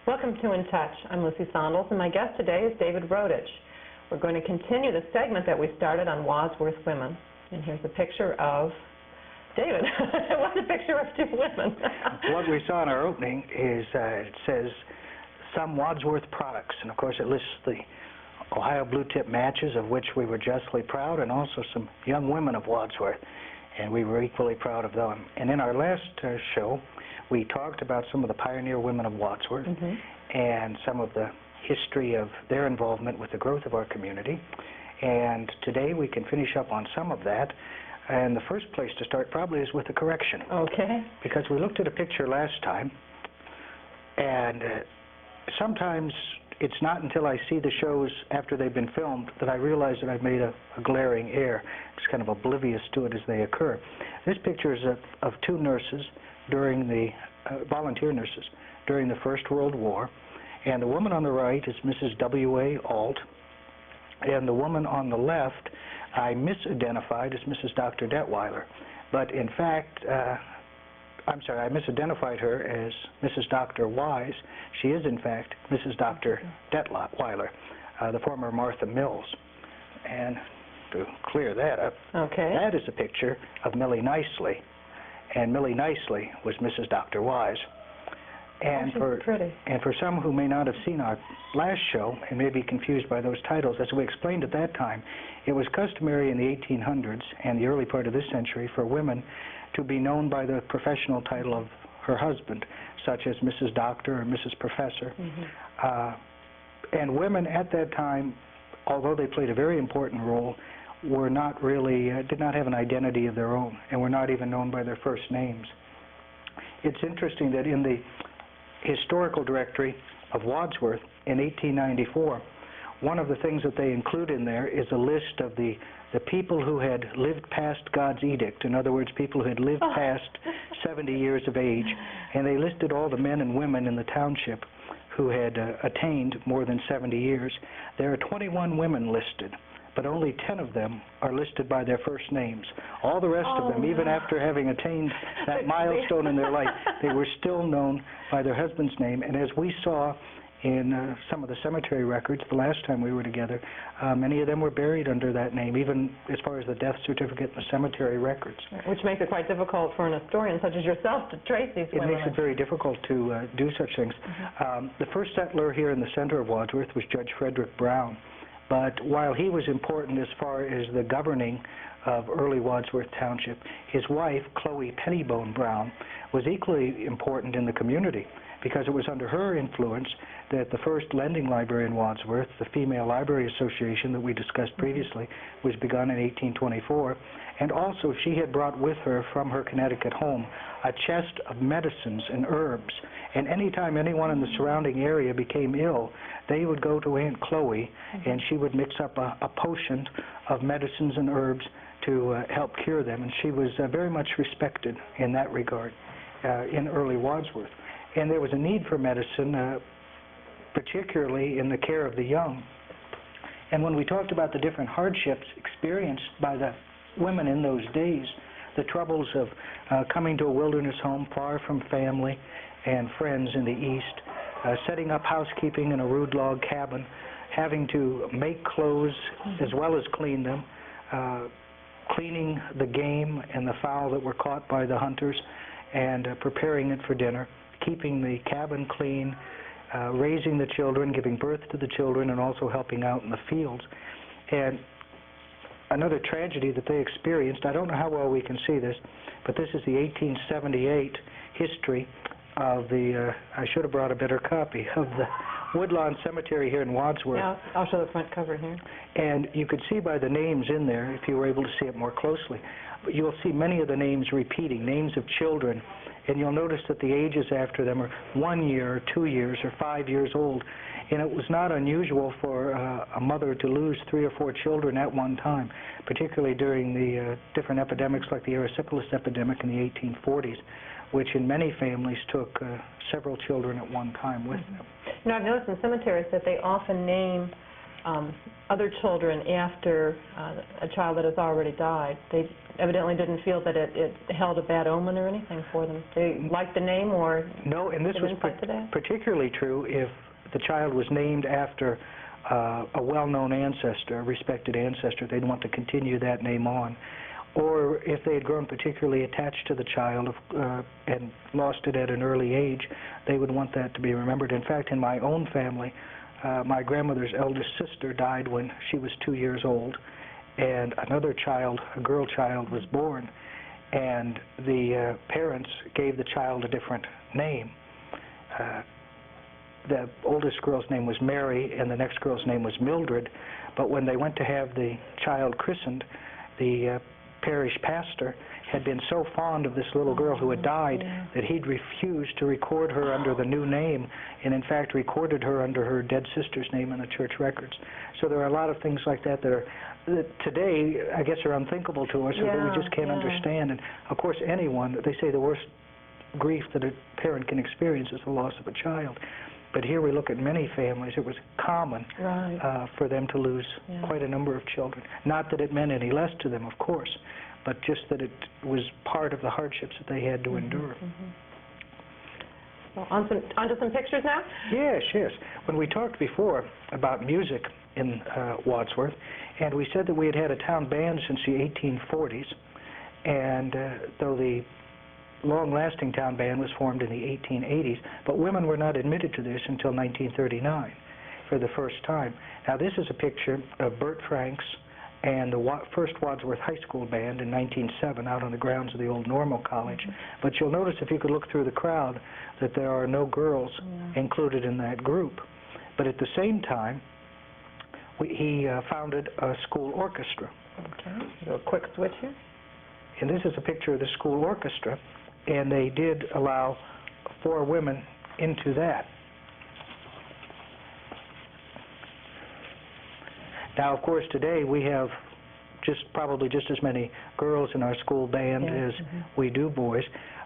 Welcome to In Touch. I'm Lucy Sondels, and my guest today is David Rodich. We're going to continue the segment that we started on Wadsworth women. And here's a picture of David. What's a picture of two women? What we saw in our opening is it says some Wadsworth products, and of course it lists the Ohio blue tip matches, of which we were justly proud, and also some young women of Wadsworth, and we were equally proud of them. And in our last show, we talked about some of the pioneer women of Wadsworth and some of the history of their involvement with the growth of our community. And today we can finish up on some of that. And the first place to start probably is with a correction. Okay. Because we looked at a picture last time, and sometimes it's not until I see the shows after they've been filmed that I realize that I've made a glaring error. It's kind of oblivious to it as they occur. This picture is of two nurses during the, volunteer nurses, during the First World War. And the woman on the right is Mrs. W.A. Alt, and the woman on the left I misidentified as Mrs. Dr. Detweiler. But in fact, I'm sorry, I misidentified her as Mrs. Dr. Wise. She is, in fact, Mrs. Dr. Detweiler, the former Martha Mills. And to clear that up, that is a picture of Millie Nicely. And Millie Nicely was Mrs. Dr. Wise. And for some who may not have seen our last show and may be confused by those titles, as we explained at that time, it was customary in the 1800s and the early part of this century for women to be known by the professional title of her husband, such as Mrs. Doctor or Mrs. Professor. And women at that time, although they played a very important role, were not really, did not have an identity of their own, and were not even known by their first names. It's interesting that in the Historical Directory of Wadsworth in 1894, one of the things that they include in there is a list of the people who had lived past God's edict. In other words, people who had lived past 70 years of age, and they listed all the men and women in the township who had attained more than 70 years. There are 21 women listed, but only 10 of them are listed by their first names. All the rest of them, even after having attained that milestone in their life, they were still known by their husband's name. And as we saw in some of the cemetery records the last time we were together, many of them were buried under that name, even as far as the death certificate and the cemetery records. Which makes it quite difficult for an historian such as yourself to trace these women. It makes it very difficult to do such things. The first settler here in the center of Wadsworth was Judge Frederick Brown. But while he was important as far as the governing of early Wadsworth Township, his wife, Chloe Pettibone Brown, was equally important in the community, because it was under her influence that the first lending library in Wadsworth, the Female Library Association that we discussed previously, was begun in 1824. And also she had brought with her from her Connecticut home a chest of medicines and herbs. And anytime anyone in the surrounding area became ill, they would go to Aunt Chloe, and she would mix up a potion of medicines and herbs to help cure them. And she was very much respected in that regard in early Wadsworth. And there was a need for medicine, particularly in the care of the young. And when we talked about the different hardships experienced by the women in those days, the troubles of coming to a wilderness home far from family and friends in the East, setting up housekeeping in a rude log cabin, having to make clothes as well as clean them, cleaning the game and the fowl that were caught by the hunters, and preparing it for dinner, keeping the cabin clean, raising the children, giving birth to the children, and also helping out in the fields. And another tragedy that they experienced, I don't know how well we can see this, but this is the 1878 history of the, I should have brought a better copy, of the Woodlawn Cemetery here in Wadsworth. Yeah, I'll show the front cover here. And you could see by the names in there, if you were able to see it more closely, but you'll see many of the names repeating, names of children, and you'll notice that the ages after them are 1 year, or 2 years, or 5 years old. And it was not unusual for a mother to lose 3 or 4 children at one time, particularly during the different epidemics like the erysipelas epidemic in the 1840s, which in many families took several children at one time with them. You know, I've noticed in cemeteries that they often name other children after a child that has already died. They evidently didn't feel that it held a bad omen or anything for them. They liked the name or... No, and this was particularly true if the child was named after a well-known ancestor, a respected ancestor. They'd want to continue that name on. Or if they had grown particularly attached to the child and lost it at an early age, they would want that to be remembered. In fact, in my own family, my grandmother's eldest sister died when she was 2 years old, and another child, a girl child, was born, and the parents gave the child a different name. The oldest girl's name was Mary, and the next girl's name was Mildred, but when they went to have the child christened, the parish pastor had been so fond of this little girl who had died that he'd refused to record her under the new name, and in fact recorded her under her dead sister's name in the church records. So there are a lot of things like that that today, I guess, are unthinkable to us, or that we just can't understand. And of course, anyone, they say the worst grief that a parent can experience is the loss of a child. But here we look at many families. It was common for them to lose quite a number of children. Not that it meant any less to them, of course, but just that it was part of the hardships that they had to endure. Well, on to some pictures now? Yes, yes. When we talked before about music in Wadsworth, and we said that we had had a town band since the 1840s, and though the long-lasting town band was formed in the 1880s, but women were not admitted to this until 1939 for the first time. Now, this is a picture of Bert Franks and the first Wadsworth High School band in 1907 out on the grounds of the old Normal College. But you'll notice, if you could look through the crowd, that there are no girls included in that group. But at the same time, he founded a school orchestra. Okay, do a quick switch here. And this is a picture of the school orchestra, and they did allow 4 women into that. Now, of course, today we have probably just as many girls in our school band as we do boys.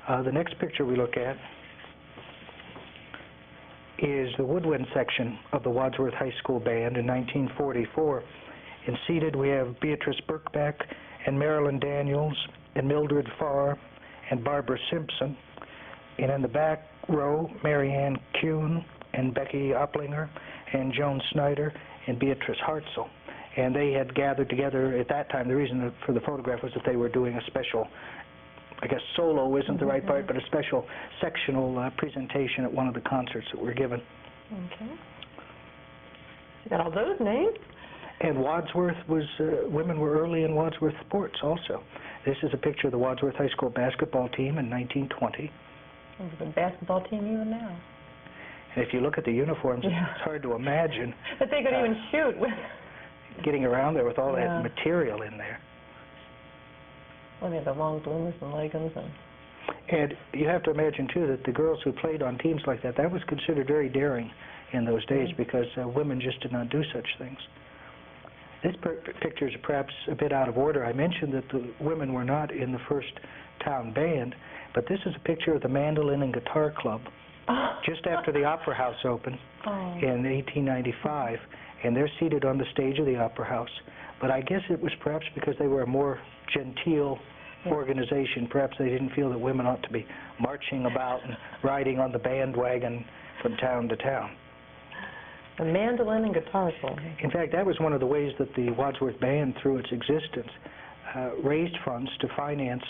The next picture we look at is the woodwind section of the Wadsworth High School band in 1944. And seated we have Beatrice Birkbeck and Marilyn Daniels and Mildred Farr and Barbara Simpson. And in the back row, Mary Ann Kuhn and Becky Opplinger and Joan Snyder and Beatrice Hartzell. And they had gathered together at that time. The reason for the photograph was that they were doing a special, I guess solo isn't the right part, but a special sectional presentation at one of the concerts that were given. Okay. You got all those names? And Wadsworth was, women were early in Wadsworth sports also. This is a picture of the Wadsworth High School basketball team in 1920. There's a basketball team even now. And if you look at the uniforms, it's hard to imagine that they could even shoot with getting around there with all that material in there. Well, they had the long bloomers and leggings. And you have to imagine, too, that the girls who played on teams like that, that was considered very daring in those days because women just did not do such things. This picture is perhaps a bit out of order. I mentioned that the women were not in the first town band, but this is a picture of the Mandolin and Guitar Club just after the Opera House opened in 1895, and they're seated on the stage of the Opera House. But I guess it was perhaps because they were a more genteel organization. Perhaps they didn't feel that women ought to be marching about and riding on the bandwagon from town to town. The Mandolin and Guitar Club. In fact, that was one of the ways that the Wadsworth Band, through its existence, raised funds to finance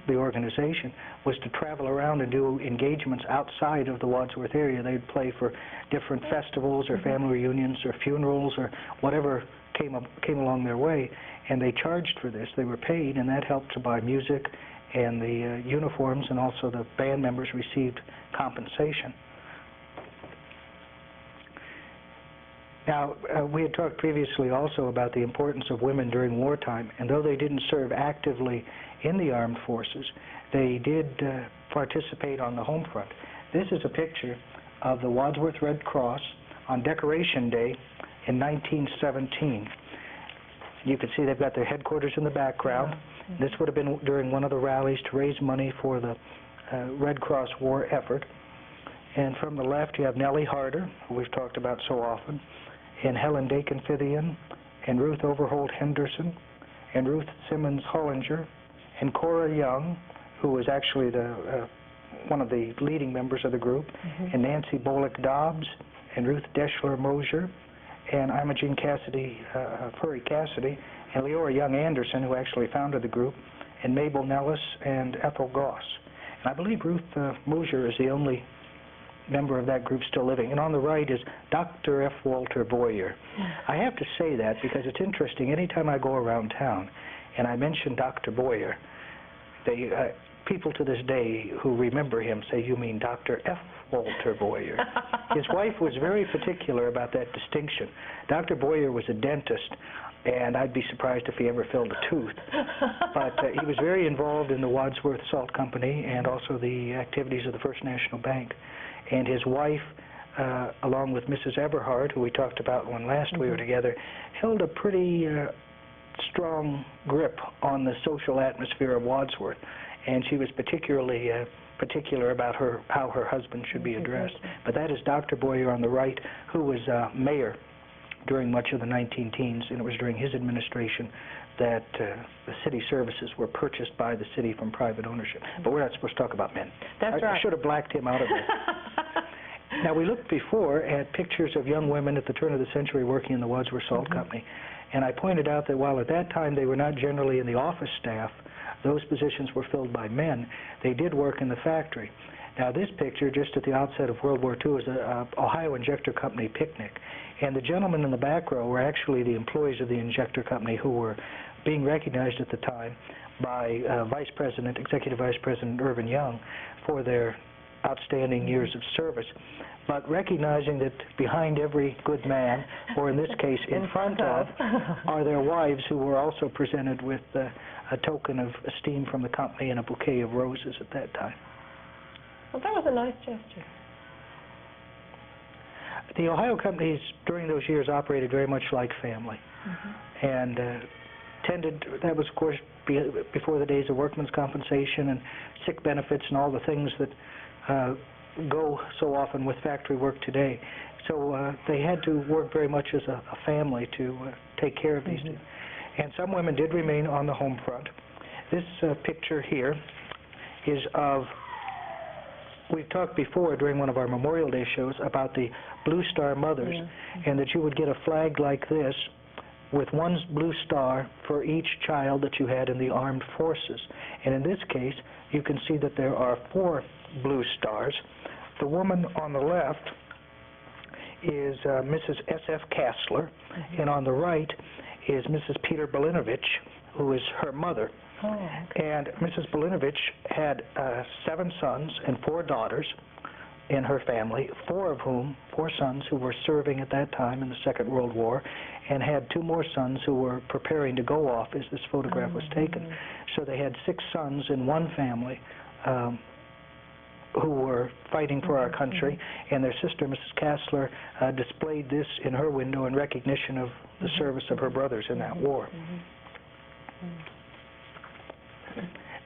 the organization, was to travel around and do engagements outside of the Wadsworth area. They'd play for different festivals or family reunions or funerals or whatever came along their way, and they charged for this. They were paid, and that helped to buy music and the uniforms, and also the band members received compensation. Now, we had talked previously also about the importance of women during wartime, and though they didn't serve actively in the armed forces, they did participate on the home front. This is a picture of the Wadsworth Red Cross on Decoration Day in 1917. You can see they've got their headquarters in the background. This would have been during one of the rallies to raise money for the Red Cross war effort. And from the left, you have Nellie Harder, who we've talked about so often, and Helen Dakin-Fithian, and Ruth Overholt Henderson, and Ruth Simmons Hollinger, and Cora Young, who was actually one of the leading members of the group, and Nancy Bullock Dobbs, and Ruth Deschler Mosier, and Imogene Furry Cassidy, and Leora Young Anderson, who actually founded the group, and Mabel Nellis, and Ethel Goss. And I believe Ruth Mosier is the only member of that group still living. And on the right is Dr. F. Walter Boyer. I have to say that because it's interesting. Anytime I go around town and I mention Dr. Boyer, people to this day who remember him say, "You mean Dr. F. Walter Boyer." His wife was very particular about that distinction. Dr. Boyer was a dentist, and I'd be surprised if he ever filled a tooth. But he was very involved in the Wadsworth Salt Company and also the activities of the First National Bank. And his wife, along with Mrs. Eberhard, who we talked about when last we were together, held a pretty strong grip on the social atmosphere of Wadsworth. And she was particularly particular about how her husband should be addressed. But that is Dr. Boyer on the right, who was mayor during much of the 19-teens, and it was during his administration that the city services were purchased by the city from private ownership. But we're not supposed to talk about men. That's right. I should have blacked him out of this. Now, we looked before at pictures of young women at the turn of the century working in the Wadsworth Salt Company, and I pointed out that while at that time they were not generally in the office staff, those positions were filled by men, they did work in the factory. Now, this picture, just at the outset of World War II, is an Ohio Injector Company picnic. And the gentlemen in the back row were actually the employees of the Injector Company who were being recognized at the time by Executive Vice President Irvin Young for their outstanding years of service. But recognizing that behind every good man, or in this case in front of, are their wives who were also presented with a token of esteem from the company and a bouquet of roses at that time. Well, that was a nice gesture. The Ohio companies during those years operated very much like family, and that was of course before the days of workman's compensation and sick benefits and all the things that go so often with factory work today. So they had to work very much as a family to take care of these things. And some women did remain on the home front. This picture here is of, we've talked before during one of our Memorial Day shows about the Blue Star mothers, and that you would get a flag like this with one blue star for each child that you had in the armed forces. And in this case, you can see that there are 4 blue stars. The woman on the left is Mrs. S.F. Kassler, and on the right is Mrs. Peter Belinovich, who is her mother. And Mrs. Belinovich had 7 sons and 4 daughters in her family, 4 sons who were serving at that time in the Second World War, and had 2 more sons who were preparing to go off as this photograph was taken. So they had 6 sons in one family who were fighting for our country, and their sister, Mrs. Kassler, displayed this in her window in recognition of the service of her brothers in that war.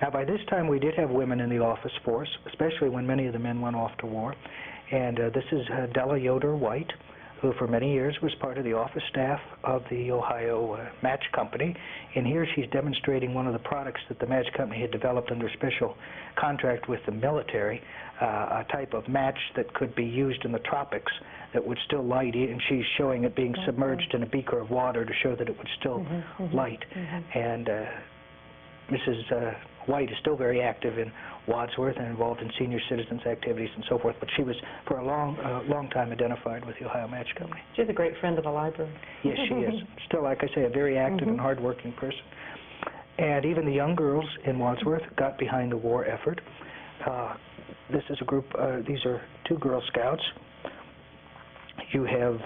Now, by this time, we did have women in the office force, especially when many of the men went off to war. And this is Della Yoder White, who for many years was part of the office staff of the Ohio Match Company. And here she's demonstrating one of the products that the Match Company had developed under special contract with the military, a type of match that could be used in the tropics that would still light, and she's showing it being submerged in a beaker of water to show that it would still light. And Mrs. White is still very active in Wadsworth and involved in senior citizens activities and so forth, but she was for a long time identified with the Ohio Match Company. She's a great friend of the library. Yes, she is. Still, like I say, a very active and hard-working person. And even the young girls in Wadsworth got behind the war effort. This is a group, these are 2 Girl Scouts. You have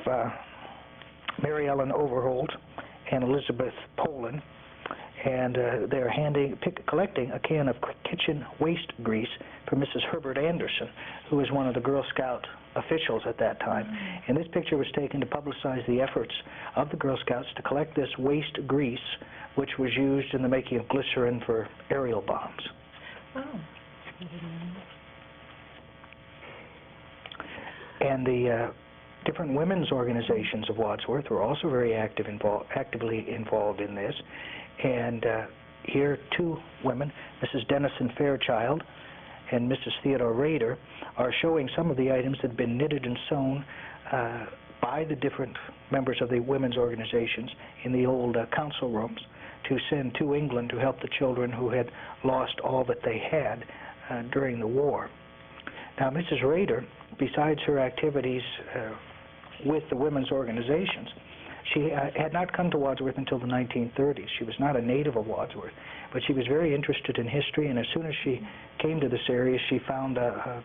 Mary Ellen Overholt and Elizabeth Poland, and they're collecting a can of kitchen waste grease for Mrs. Herbert Anderson, who was one of the Girl Scout officials at that time. And this picture was taken to publicize the efforts of the Girl Scouts to collect this waste grease, which was used in the making of glycerin for aerial bombs. And Different women's organizations of Wadsworth were also very actively involved in this. And here, two women, Mrs. Dennison Fairchild and Mrs. Theodore Rader, are showing some of the items that had been knitted and sewn by the different members of the women's organizations in the old council rooms to send to England to help the children who had lost all that they had during the war. Now, Mrs. Rader, besides her activities with the women's organizations, she had not come to Wadsworth until the 1930s. She was not a native of Wadsworth, but she was very interested in history, and as soon as she came to this area, she found a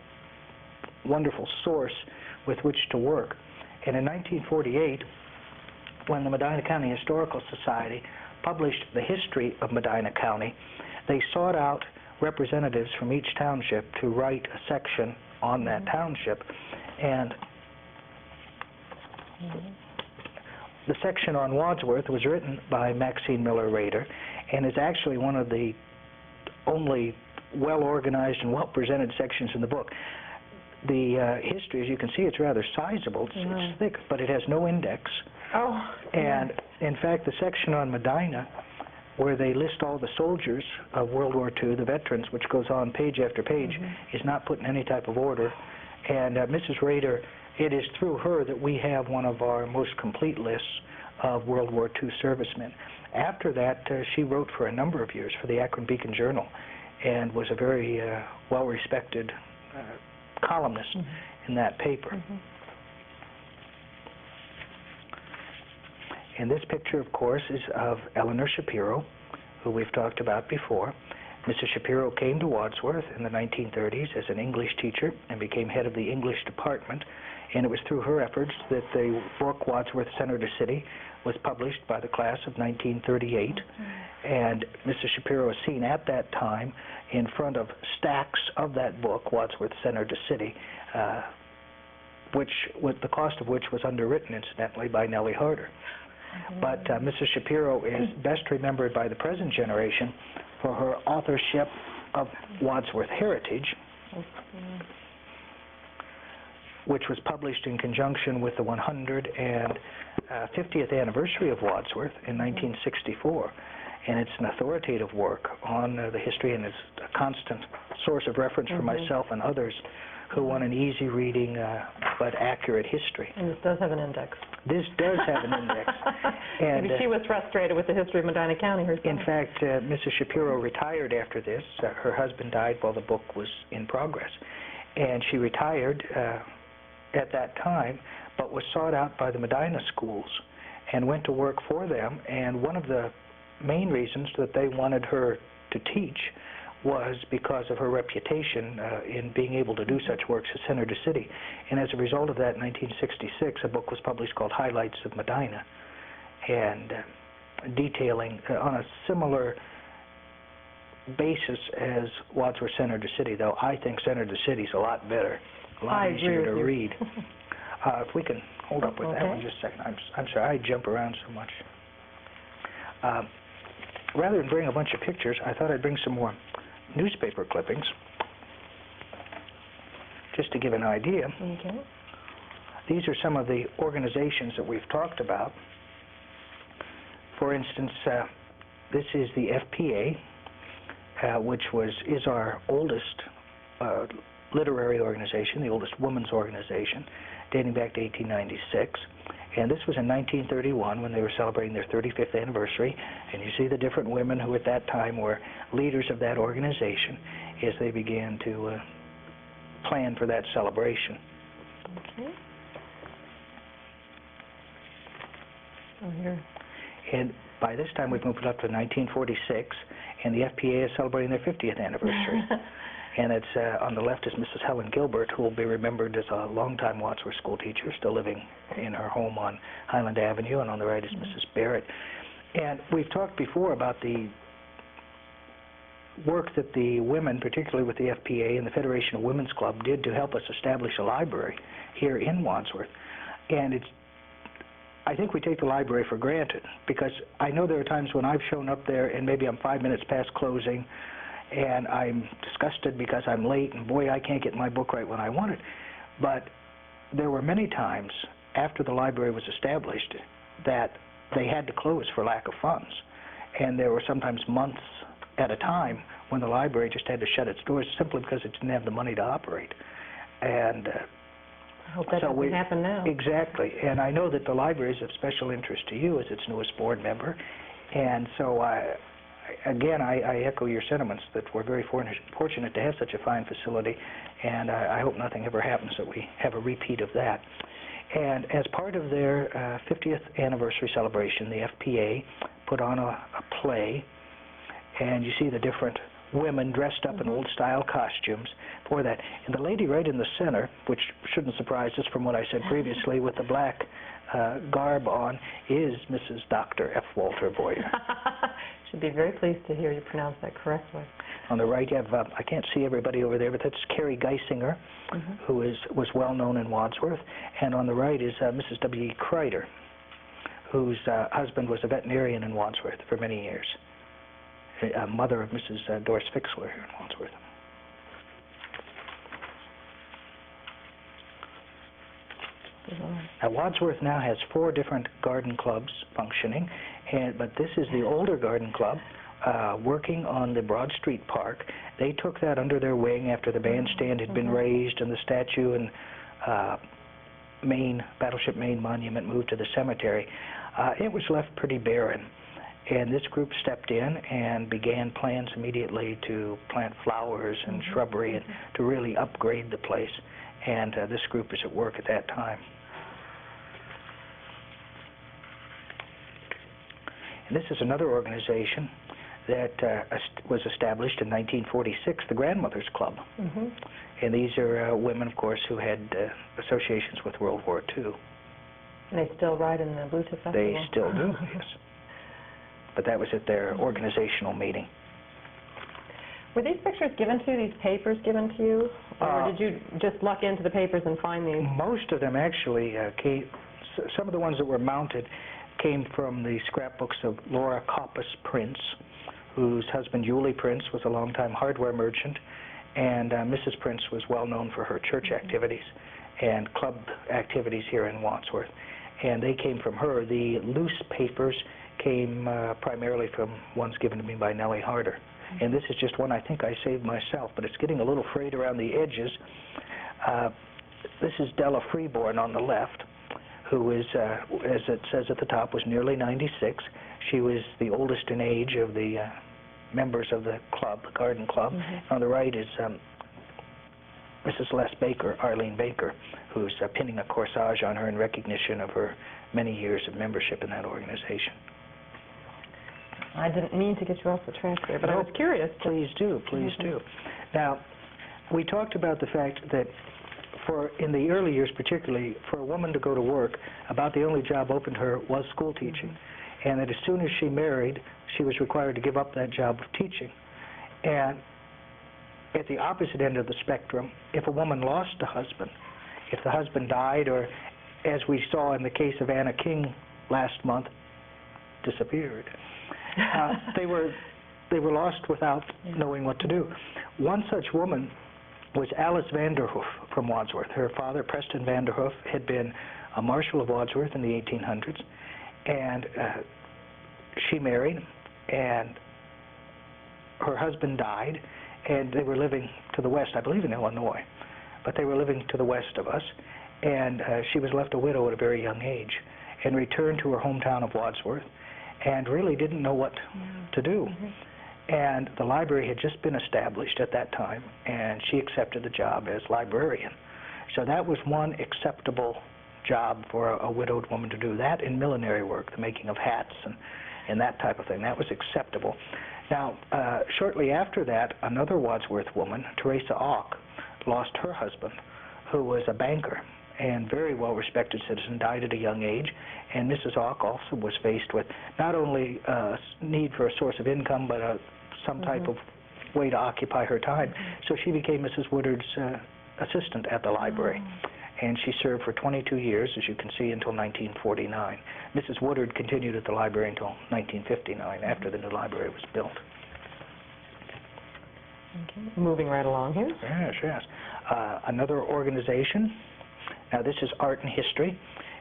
wonderful source with which to work. And in 1948, when the Medina County Historical Society published the history of Medina County, they sought out representatives from each township to write a section on that township. And the section on Wadsworth was written by Maxine Miller Rader and is actually one of the only well-organized and well-presented sections in the book. The history, as you can see, it's rather sizable. It's thick, but it has no index. Oh. And, in fact, the section on Medina, where they list all the soldiers of World War II, the veterans, which goes on page after page, is not put in any type of order. And Mrs. Rader, it is through her that we have one of our most complete lists of World War II servicemen. After that, she wrote for a number of years for the Akron Beacon Journal and was a very well-respected columnist in that paper. And this picture, of course, is of Eleanor Shapiro, who we've talked about before. Mrs. Shapiro came to Wadsworth in the 1930s as an English teacher and became head of the English department. And it was through her efforts that the book Wadsworth Center to City was published by the class of 1938. And Mrs. Shapiro is seen at that time in front of stacks of that book, Wadsworth Center to City, the cost of which was underwritten, incidentally, by Nellie Harder. But Mrs. Shapiro is best remembered by the present generation for her authorship of Wadsworth Heritage, which was published in conjunction with the 150th anniversary of Wadsworth in 1964. And it's an authoritative work on the history, and is a constant source of reference for myself and others who want an easy reading but accurate history. And this does have an index. This does have an index. And maybe she was frustrated with the history of Medina County herself. In fact, Mrs. Shapiro retired after this. Her husband died while the book was in progress. And she retired at that time, but was sought out by the Medina schools and went to work for them. And one of the main reasons that they wanted her to teach was because of her reputation in being able to do such works as Center to City. And as a result of that, in 1966, a book was published called Highlights of Medina, and detailing on a similar basis as Wadsworth Center to City, though I think Center to City is a lot better, a lot easier to read. If we can hold up with that one just a second. I'm sorry, I jump around so much. Rather than bring a bunch of pictures, I thought I'd bring some more newspaper clippings, just to give an idea. These are some of the organizations that we've talked about. For instance, this is the FPA, which is our oldest literary organization, the oldest women's organization, dating back to 1896. And this was in 1931 when they were celebrating their 35th anniversary. And you see the different women who at that time were leaders of that organization as they began to plan for that celebration. And by this time we've moved up to 1946, and the FPA is celebrating their 50th anniversary. And it's on the left is Mrs. Helen Gilbert, who will be remembered as a longtime Wadsworth school teacher, still living in her home on Highland Avenue, and on the right is Mrs. Barrett. And we've talked before about the work that the women, particularly with the FPA and the Federation of Women's Club, did to help us establish a library here in Wadsworth. And I think we take the library for granted, because I know there are times when I've shown up there and maybe I'm 5 minutes past closing, and I'm disgusted because I'm late, and boy, I can't get my book right when I want it. But there were many times after the library was established that they had to close for lack of funds. And there were sometimes months at a time when the library just had to shut its doors simply because it didn't have the money to operate. And I hope that doesn't happen now. Exactly. And I know that the library is of special interest to you as its newest board member. And so, again, I echo your sentiments that we're very fortunate to have such a fine facility, and I hope nothing ever happens that we have a repeat of that. And as part of their 50th anniversary celebration, the FPA put on a play, and you see the different women dressed up in old-style costumes for that. And the lady right in the center, which shouldn't surprise us from what I said previously, with the black garb on, is Mrs. Dr. F. Walter Boyer. Should be very pleased to hear you pronounce that correctly. On the right, you have, I can't see everybody over there, but that's Carrie Geisinger, who was well known in Wadsworth. And on the right is Mrs. W. Kreider, whose husband was a veterinarian in Wadsworth for many years. Mother of Mrs. Doris Fixler here in Wadsworth. Now, Wadsworth now has 4 different garden clubs functioning, but this is the older garden club working on the Broad Street Park. They took that under their wing after the bandstand had been raised and the statue and Battleship Maine monument moved to the cemetery. It was left pretty barren. And this group stepped in and began plans immediately to plant flowers and shrubbery and to really upgrade the place. And this group is at work at that time. And this is another organization that was established in 1946, the Grandmothers Club. And these are women, of course, who had associations with World War II. And they still ride in the Blue Tip Festival? They still do, yes. But that was at their organizational meeting. Were these pictures given to you, these papers given to you? Or did you just luck into the papers and find these? Most of them actually came, some of the ones that were mounted came from the scrapbooks of Laura Coppice Prince, whose husband Yulee Prince was a longtime hardware merchant, and Mrs. Prince was well known for her church activities and club activities here in Wadsworth. And they came from her. The loose papers came primarily from ones given to me by Nellie Harder. And this is just one I think I saved myself, but it's getting a little frayed around the edges. This is Della Freeborn on the left, who is, as it says at the top, was nearly 96. She was the oldest in age of the members of the club, the garden club. On the right is Mrs. Les Baker, Arlene Baker, who's pinning a corsage on her in recognition of her many years of membership in that organization. I didn't mean to get you off the track there, but I was curious. Please do, please do. Now, we talked about the fact that in the early years particularly, for a woman to go to work, about the only job open to her was school teaching. And that as soon as she married, she was required to give up that job of teaching. And at the opposite end of the spectrum, if a woman lost a husband, if the husband died, or as we saw in the case of Anna King last month, disappeared, they were lost without knowing what to do. One such woman was Alice Vanderhoof from Wadsworth. Her father, Preston Vanderhoof, had been a marshal of Wadsworth in the 1800s, and she married, and her husband died, and they were living to the west, I believe in Illinois, but they were living to the west of us, and she was left a widow at a very young age and returned to her hometown of Wadsworth and really didn't know what to do. And the library had just been established at that time, and she accepted the job as librarian. So that was one acceptable job for a widowed woman to do. That and millinery work, the making of hats and that type of thing. That was acceptable. Now, shortly after that, another Wadsworth woman, Teresa Auk, lost her husband, who was a banker and very well-respected citizen, died at a young age. And Mrs. Auk also was faced with not only need for a source of income, but some type of way to occupy her time. So she became Mrs. Woodard's assistant at the library. And she served for 22 years, as you can see, until 1949. Mrs. Woodard continued at the library until 1959, after the new library was built. Okay. Moving right along here. Yes, yes. Another organization. Now, this is Art and History,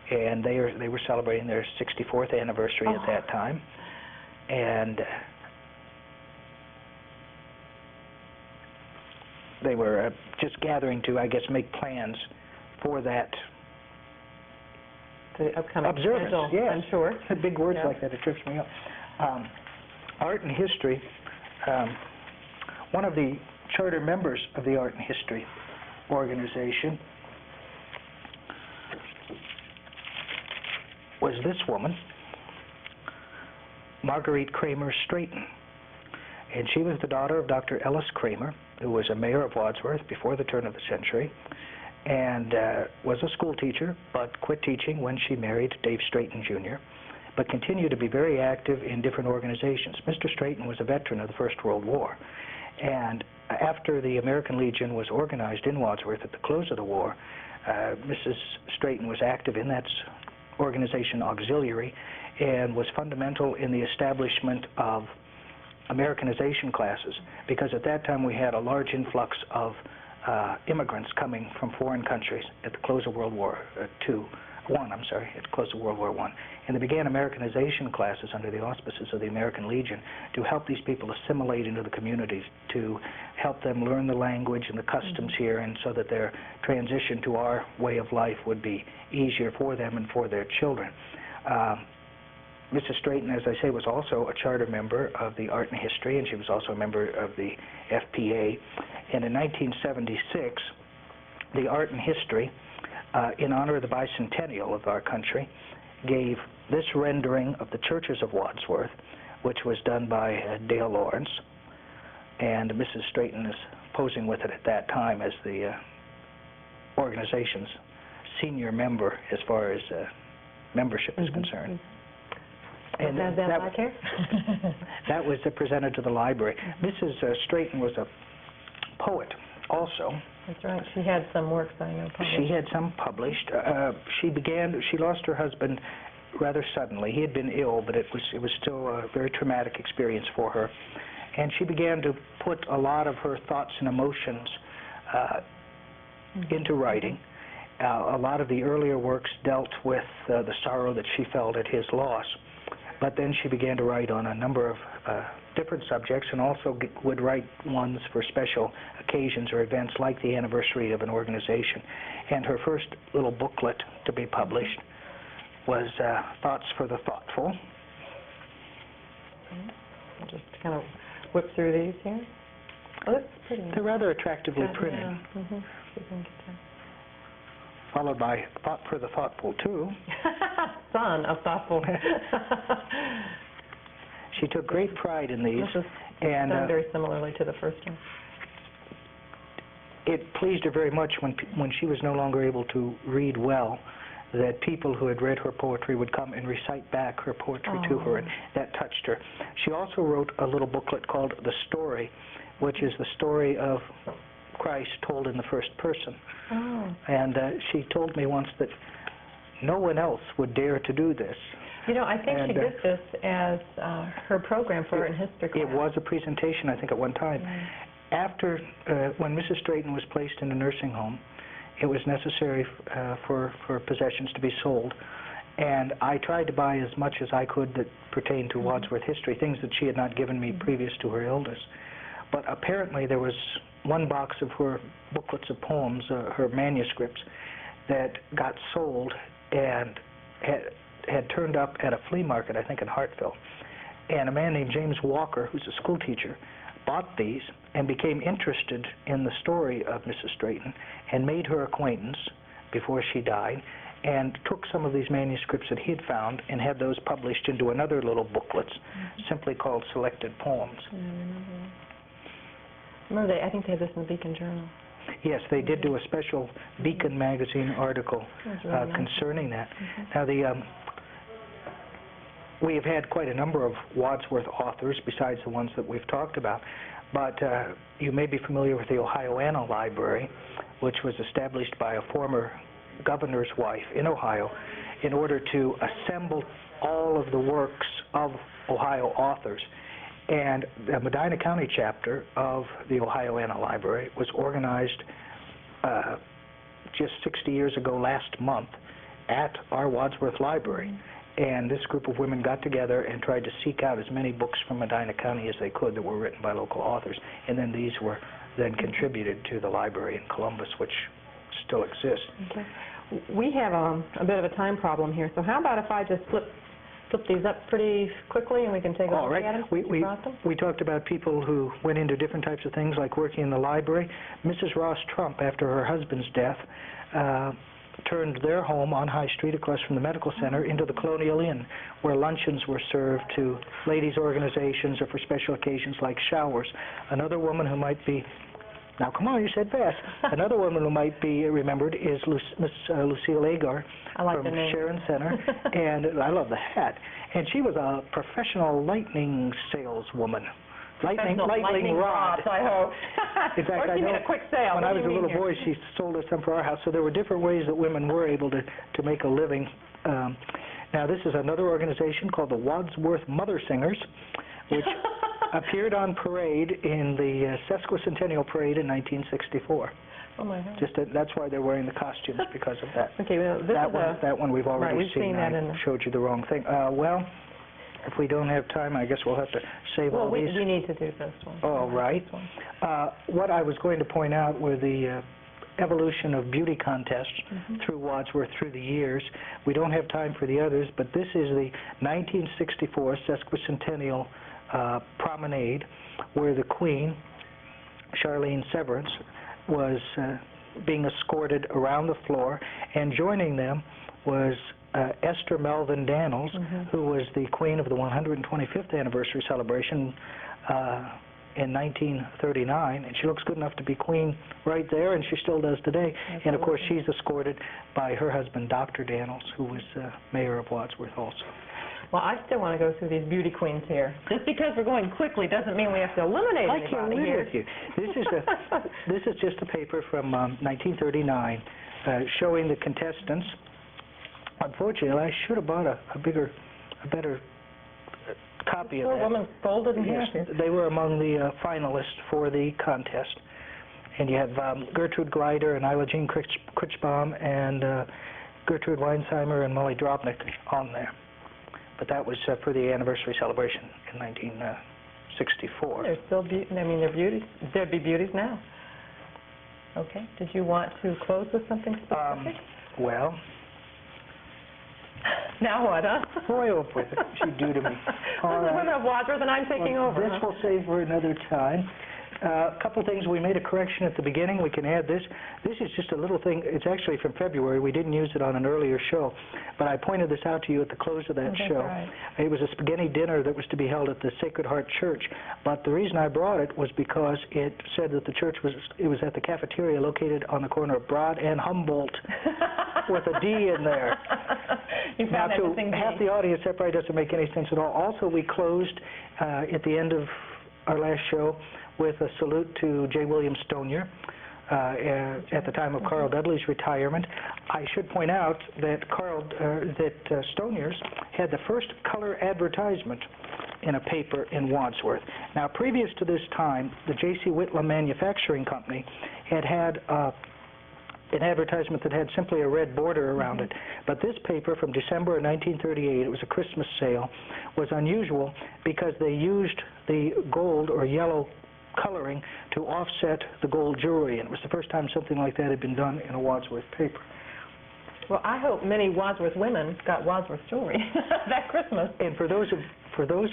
and they were celebrating their 64th anniversary at that time, and they were just gathering to, I guess, make plans for that The upcoming observance. schedule, Yes. I'm sure. Big words Yeah. like that, it trips me up. Art and history, one of the charter members of the Art and History organization was this woman, Marguerite Kramer Straighton. And she was the daughter of Dr. Ellis Kramer, who was a mayor of Wadsworth before the turn of the century, and was a school teacher, but quit teaching when she married Dave Straighton, Jr., but continued to be very active in different organizations. Mr. Straighton was a veteran of the First World War, and after the American Legion was organized in Wadsworth at the close of the war, Mrs. Straighton was active in that organization auxiliary and was fundamental in the establishment of Americanization classes, because at that time we had a large influx of immigrants coming from foreign countries at the close of World War at the close of World War I. And they began Americanization classes under the auspices of the American Legion to help these people assimilate into the communities, to help them learn the language and the customs here, and so that their transition to our way of life would be easier for them and for their children. Mrs. Straighton, as I say, was also a charter member of the Art and History, and she was also a member of the FPA. And in 1976, the Art and History, in honor of the bicentennial of our country, gave this rendering of the churches of Wadsworth, which was done by Dale Lawrence, and Mrs. Straighton is posing with it at that time as the organization's senior member as far as membership is concerned. And that back here? That was presented to the library. Mrs. Straighton was a poet also. That's right. She had some works, I know, published. She had some published. She lost her husband rather suddenly. He had been ill, but it was still a very traumatic experience for her. And she began to put a lot of her thoughts and emotions into writing. A lot of the earlier works dealt with the sorrow that she felt at his loss. But then she began to write on a number of different subjects, and also would write ones for special occasions or events like the anniversary of an organization. And her first little booklet to be published was Thoughts for the Thoughtful. I'll just kind of whip through these here. Oh, that's pretty. They're rather attractively printed. Yeah. Followed by Thought for the Thoughtful, too. Son of thoughtful. She took great pride in these. This is and done very similarly to the first one. It pleased her very much when she was no longer able to read well, that people who had read her poetry would come and recite back her poetry to her, and that touched her. She also wrote a little booklet called The Story, which is the story of Christ told in the first person. And she told me once that no one else would dare to do this. You know, I think she did this as her program for Art and History class. It was a presentation, I think, at one time. After, when Mrs. Straighton was placed in a nursing home, it was necessary for possessions to be sold. And I tried to buy as much as I could that pertained to Wadsworth history, things that she had not given me previous to her illness. But apparently there was one box of her booklets of poems, her manuscripts, that got sold and had turned up at a flea market, I think in Hartville. And a man named James Walker, who's a school teacher, bought these and became interested in the story of Mrs. Straighton and made her acquaintance before she died, and took some of these manuscripts that he had found and had those published into another little booklets simply called Selected Poems. I think they had this in the Beacon Journal. Yes, they did do a special Beacon magazine article really concerning that. Now, we have had quite a number of Wadsworth authors besides the ones that we've talked about, but you may be familiar with the Ohioana Library, which was established by a former governor's wife in Ohio in order to assemble all of the works of Ohio authors. And the Medina County chapter of the Ohioana Library was organized just 60 years ago last month, at our Wadsworth Library. And this group of women got together and tried to seek out as many books from Medina County as they could that were written by local authors. And then these were then contributed to the library in Columbus, which still exists. Okay. We have a bit of a time problem here, so how about if I just flip these up pretty quickly and we can take a look at them? We talked about people who went into different types of things, like working in the library. Mrs. Ross Trump, after her husband's death, turned their home on High Street across from the medical center into the Colonial Inn, where luncheons were served to ladies' organizations or for special occasions like showers. Another woman who might be, now come on, you said fast. Another woman who might be remembered is Miss Lucille Agar from Sharon Center, and I love the hat. And she was a professional lightning saleswoman. Lightning rod, I hope. In fact, or you mean a quick sale. When I was a little boy, she sold us some for our house. So there were different ways that women were able to make a living. Now, this is another organization called the Wadsworth Mother Singers, which appeared on parade in the Sesquicentennial Parade in 1964. Oh my God! That's why they're wearing the costumes, because of that. Okay, well, that one we've already we've seen that. I showed you the wrong thing. Well, if we don't have time, I guess we'll have to save all these. Well, we need to do this one. All right. What I was going to point out were the evolution of beauty contests through Wadsworth through the years. We don't have time for the others, but this is the 1964 Sesquicentennial Promenade, where the Queen, Charlene Severance, was being escorted around the floor, and joining them was Esther Melvin Daniels, who was the Queen of the 125th anniversary celebration in 1939, and she looks good enough to be Queen right there, and she still does today. Absolutely. And of course she's escorted by her husband, Dr. Daniels, who was mayor of Wadsworth also. Well, I still want to go through these beauty queens here. Just because we're going quickly doesn't mean we have to eliminate anybody here. I can't live with you. This is just a paper from 1939 showing the contestants. Unfortunately, I should have bought a better copy of that. Women folded in half here. They were among the finalists for the contest. And you have Gertrude Gleider and Isla Jean Critchbaum and Gertrude Weinsheimer and Molly Drobnik on there. But that was for the anniversary celebration in 1964. They're still they're beauties. There'd be beauties now. Okay. Did you want to close with something specific? Well. Now what, huh? Boy, oh boy, what you do to me. All right. Women of Wadsworth, and I'm taking over. This we'll save for another time. A couple things. We made a correction at the beginning. We can add this. This is just a little thing. It's actually from February. We didn't use it on an earlier show, but I pointed this out to you at the close of that show. Right. It was a spaghetti dinner that was to be held at the Sacred Heart Church, but the reason I brought it was because it said that the church was at the cafeteria located on the corner of Broad and Humboldt with a D in there. You found now, to half the audience, that probably doesn't make any sense at all. Also, we closed at the end of our last show with a salute to J. William Stonier at the time of Carl Dudley's retirement. I should point out that Stonier's had the first color advertisement in a paper in Wadsworth. Now, previous to this time, the J.C. Whitlam Manufacturing Company had an advertisement that had simply a red border around it. But this paper from December of 1938, it was a Christmas sale, was unusual because they used the gold or yellow coloring to offset the gold jewelry, and it was the first time something like that had been done in a Wadsworth paper. Well, I hope many Wadsworth women got Wadsworth jewelry that Christmas. And for those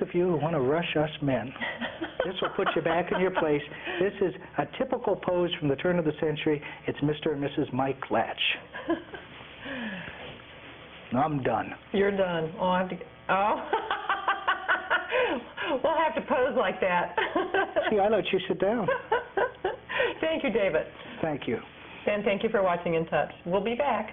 of you who want to rush us men, this will put you back in your place. This is a typical pose from the turn of the century. It's Mr. and Mrs. Mike Latch. I'm done. You're done. Oh, I have to. Oh. We'll have to pose like that. See, I let you sit down. Thank you, David. Thank you. And thank you for watching In Touch. We'll be back.